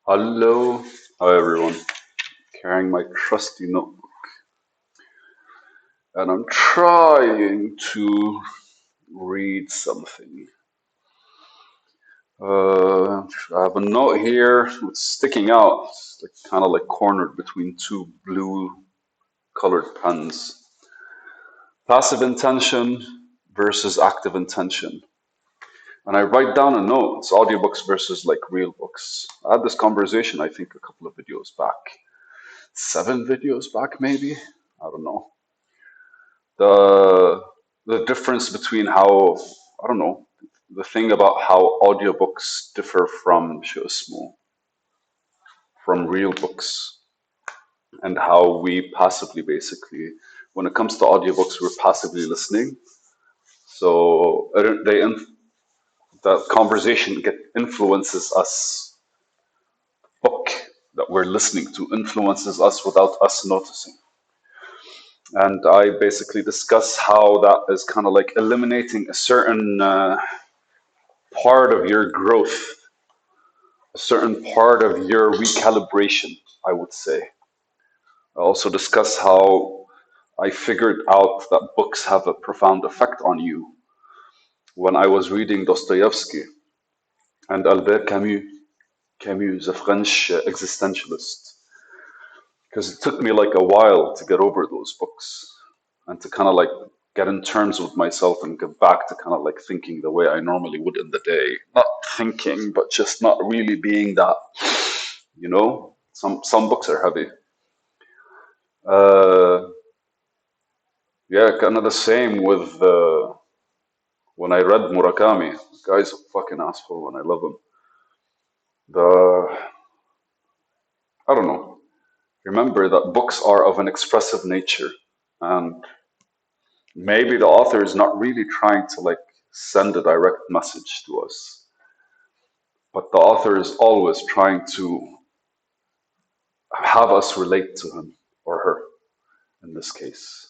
Hello, hi everyone. Carrying my trusty notebook, and I'm trying to read something. I have a note here. It's sticking out, it's like kind of like cornered between two blue colored pens. Passive intention versus active intention. And I write down a note. It's audiobooks versus like real books. I had this conversation, I think, a couple of videos back, 7 videos back, maybe. I don't know. the the difference between how I don't know the thing about how audiobooks differ from شو اسمه from real books and how we passively basically when it comes to audiobooks we're passively listening so the conversation get influences us book that we're listening to influences us without us noticing and I basically discuss how that is kind of like eliminating a certain part of your growth, a certain part of your recalibration, I would say. I also discuss how I figured out that books have a profound effect on you when I was reading Dostoevsky and Albert Camus, a French existentialist, because it took me like a while to get over those books and to kind of like get in terms with myself and get back to kind of like thinking the way I normally would in the day. Not thinking, but just not really being that. Some books are heavy. Uh, yeah, kind of the same with when I read Murakami. The guy's a fucking asshole, and I love him. The I don't know. Remember that books are of an expressive nature, and maybe the author is not really trying to like send a direct message to us, but the author is always trying to have us relate to him or her in this case.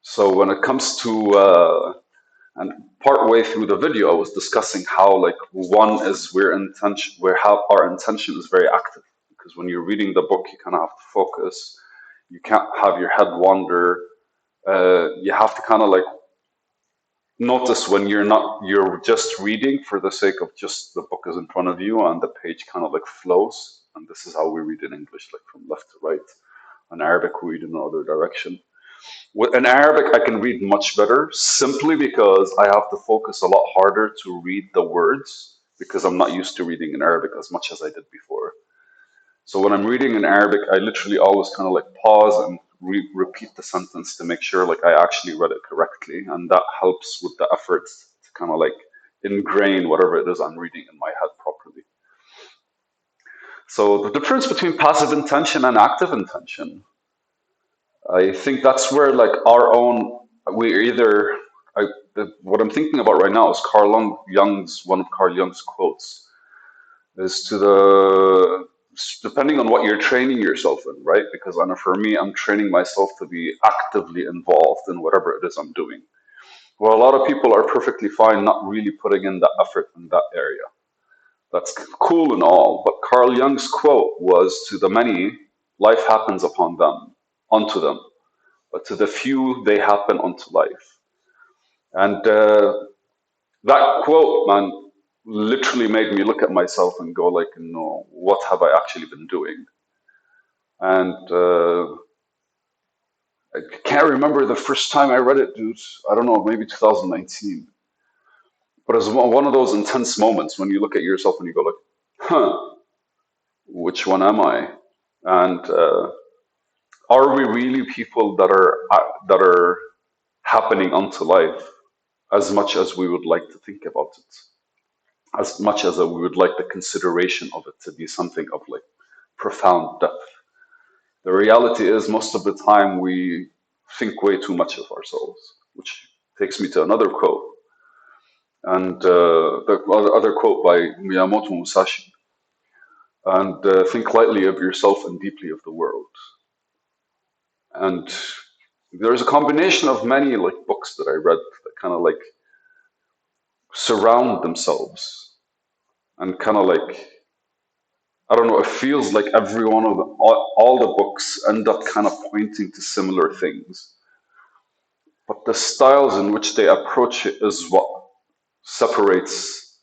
So when it comes to and part way through the video, I was discussing how like one is where how our intention is very active because when you're reading the book, you kind of have to focus. You can't have your head wander. You have to kind of like notice when you're just reading for the sake of just the book is in front of you and the page kind of like flows. And this is how we read in English, like from left to right. In Arabic, we read in the other direction. In Arabic, I can read much better simply because I have to focus a lot harder to read the words because I'm not used to reading in Arabic as much as I did before. So when I'm reading in Arabic, I literally always kind of like pause and repeat the sentence to make sure like I actually read it correctly, and that helps with the effort to kind of like ingrain whatever it is I'm reading in my head properly. So the difference between passive intention and active intention, I think that's where like our own we either what I'm thinking about right now is Jung's one of Carl Jung's quotes is to the depending on what you're training yourself in, right? Because I know for me, I'm training myself to be actively involved in whatever it is I'm doing. Well, a lot of people are perfectly fine not really putting in the effort in that area. That's cool and all, but Carl Jung's quote was to the many, life happens upon them, unto them, but to the few, they happen unto life. And that quote, man, literally made me look at myself and go like, no, what have I actually been doing? And I can't remember the first time I read it, dude. I don't know, maybe 2019. But it's one of those intense moments when you look at yourself and you go like, huh, which one am I? And are we really people that are happening onto life as much as we would like to think about it? As much as we would like the consideration of it to be something of like profound depth. The reality is, most of the time, we think way too much of ourselves, which takes me to another quote. And the other quote by Miyamoto Musashi. And think lightly of yourself and deeply of the world. And there's a combination of many like books that I read that kind of like surround themselves and kind of like I don't know, it feels like every one of all the books end up kind of pointing to similar things. But the styles in which they approach it is what separates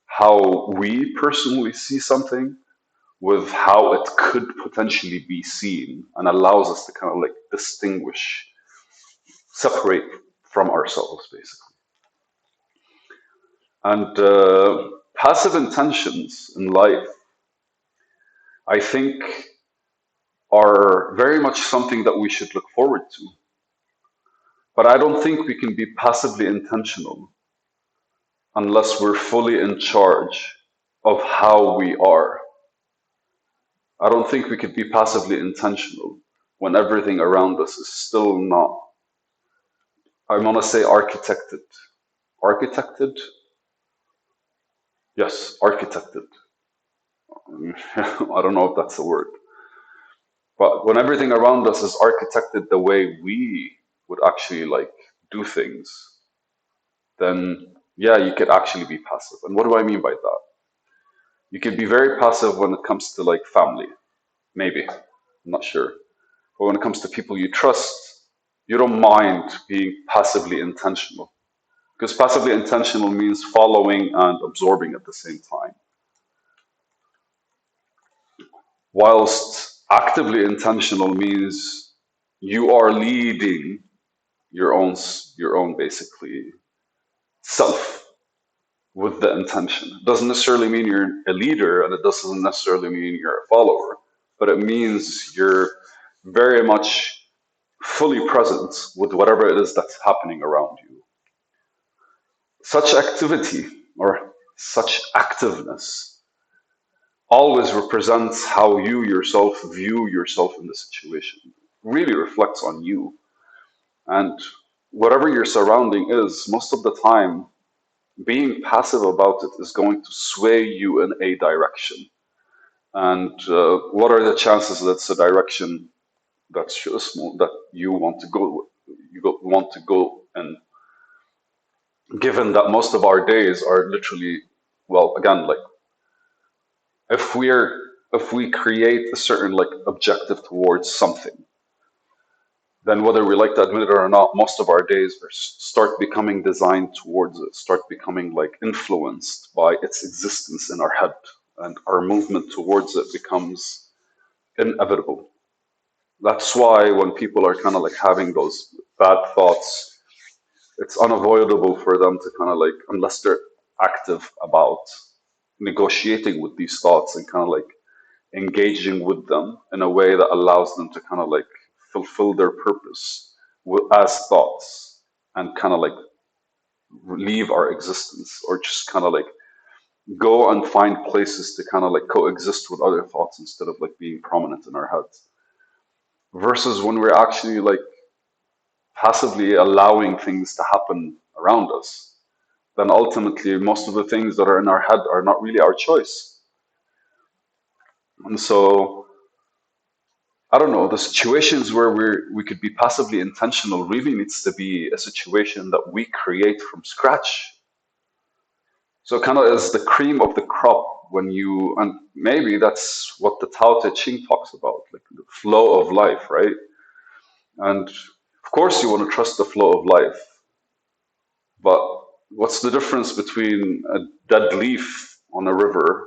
how we personally see something with how it could potentially be seen and allows us to kind of like distinguish, separate from ourselves, basically. And passive intentions in life, I think, are very much something that we should look forward to. But I don't think we can be passively intentional unless we're fully in charge of how we are. I don't think we could be passively intentional when everything around us is still not, I want to say architected. Architected? Yes, architected. I don't know if that's a word. But when everything around us is architected the way we would actually like do things, then yeah, you could actually be passive. And what do I mean by that? You could be very passive when it comes to like family, maybe. I'm not sure. But when it comes to people you trust, you don't mind being passively intentional. Because passively intentional means following and absorbing at the same time. Whilst actively intentional means you are leading your own basically self with the intention. It doesn't necessarily mean you're a leader and it doesn't necessarily mean you're a follower, but it means you're very much fully present with whatever it is that's happening around you. Such activity or such activeness always represents how you yourself view yourself in the situation. It really reflects on you. And whatever your surrounding is, most of the time, being passive about it is going to sway you in a direction. And what are the chances that it's a direction that's just that you want to go, want to go in? Given that most of our days are literally, well, again, like if we're if we create a certain like objective towards something, then whether we like to admit it or not, most of our days start becoming designed towards it, start becoming like influenced by its existence in our head, and our movement towards it becomes inevitable. That's why when people are kind of like having those bad thoughts, it's unavoidable for them to kind of like, unless they're active about negotiating with these thoughts and kind of like engaging with them in a way that allows them to kind of like fulfill their purpose as thoughts and kind of like leave our existence or just kind of like go and find places to kind of like coexist with other thoughts instead of like being prominent in our heads versus when we're actually like passively allowing things to happen around us, then ultimately most of the things that are in our head are not really our choice. And so I don't know, the situations where we could be passively intentional really needs to be a situation that we create from scratch. So kind of as the cream of the crop when you, and maybe that's what the Tao Te Ching talks about, like the flow of life, right? And of course you want to trust the flow of life, but what's the difference between a dead leaf on the river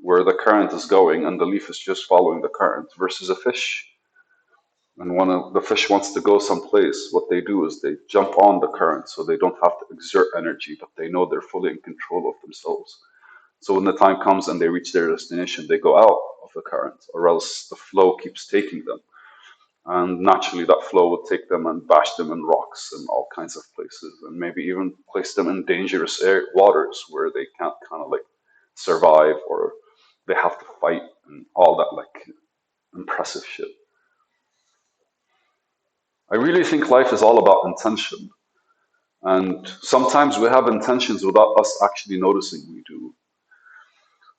where the current is going and the leaf is just following the current versus a fish? And when the fish wants to go someplace, what they do is they jump on the current so they don't have to exert energy, but they know they're fully in control of themselves. So when the time comes and they reach their destination, they go out of the current, or else the flow keeps taking them. And naturally, that flow would take them and bash them in rocks and all kinds of places, and maybe even place them in dangerous waters where they can't kind of like survive or they have to fight and all that like impressive shit. I really think life is all about intention. And sometimes we have intentions without us actually noticing we do.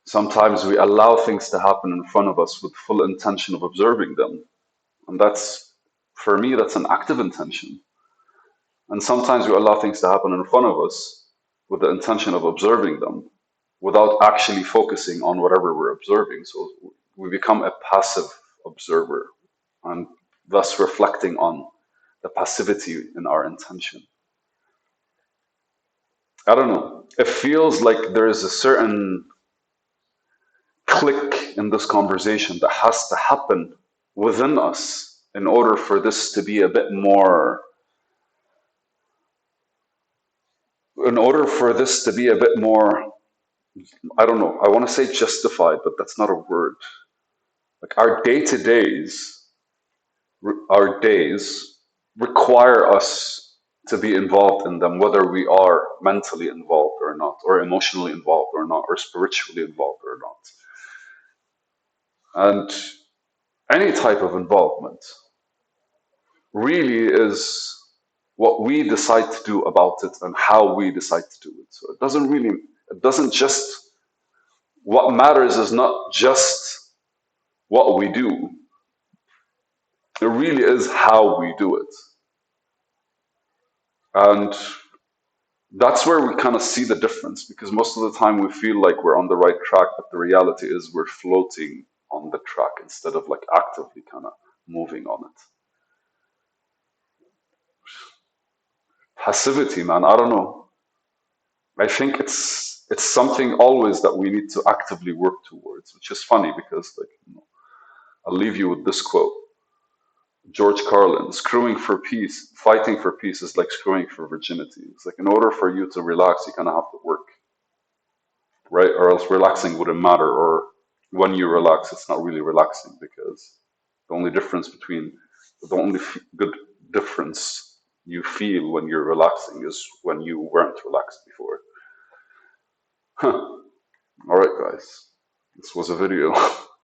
Sometimes we allow things to happen in front of us with full intention of observing them. And that's, for me, that's an active intention. And sometimes we allow things to happen in front of us with the intention of observing them. without actually focusing on whatever we're observing. So we become a passive observer and thus reflecting on the passivity in our intention. I don't know. It feels like there is a certain click in this conversation that has to happen within us in order for this to be a bit more, in order for this to be a bit more, I don't know, I want to say justified, but that's not a word. Like our day to days, our days require us to be involved in them, whether we are mentally involved or not, or emotionally involved or not, or spiritually involved or not. And any type of involvement really is what we decide to do about it and how we decide to do it. So it doesn't just, what matters is not just what we do, it really is how we do it. And that's where we kind of see the difference because most of the time we feel like we're on the right track, but the reality is we're floating on the track instead of like actively kind of moving on it. Passivity, man, I don't know. I think it's something always that we need to actively work towards, which is funny because like I'll leave you with this quote. George Carlin, screwing for peace, fighting for peace is like screwing for virginity. It's like in order for you to relax, you kind of have to work, right? Or else relaxing wouldn't matter. Or when you relax, it's not really relaxing because the only difference between the only good difference you feel when you're relaxing is when you weren't relaxed before. Huh. All right, guys, this was a video.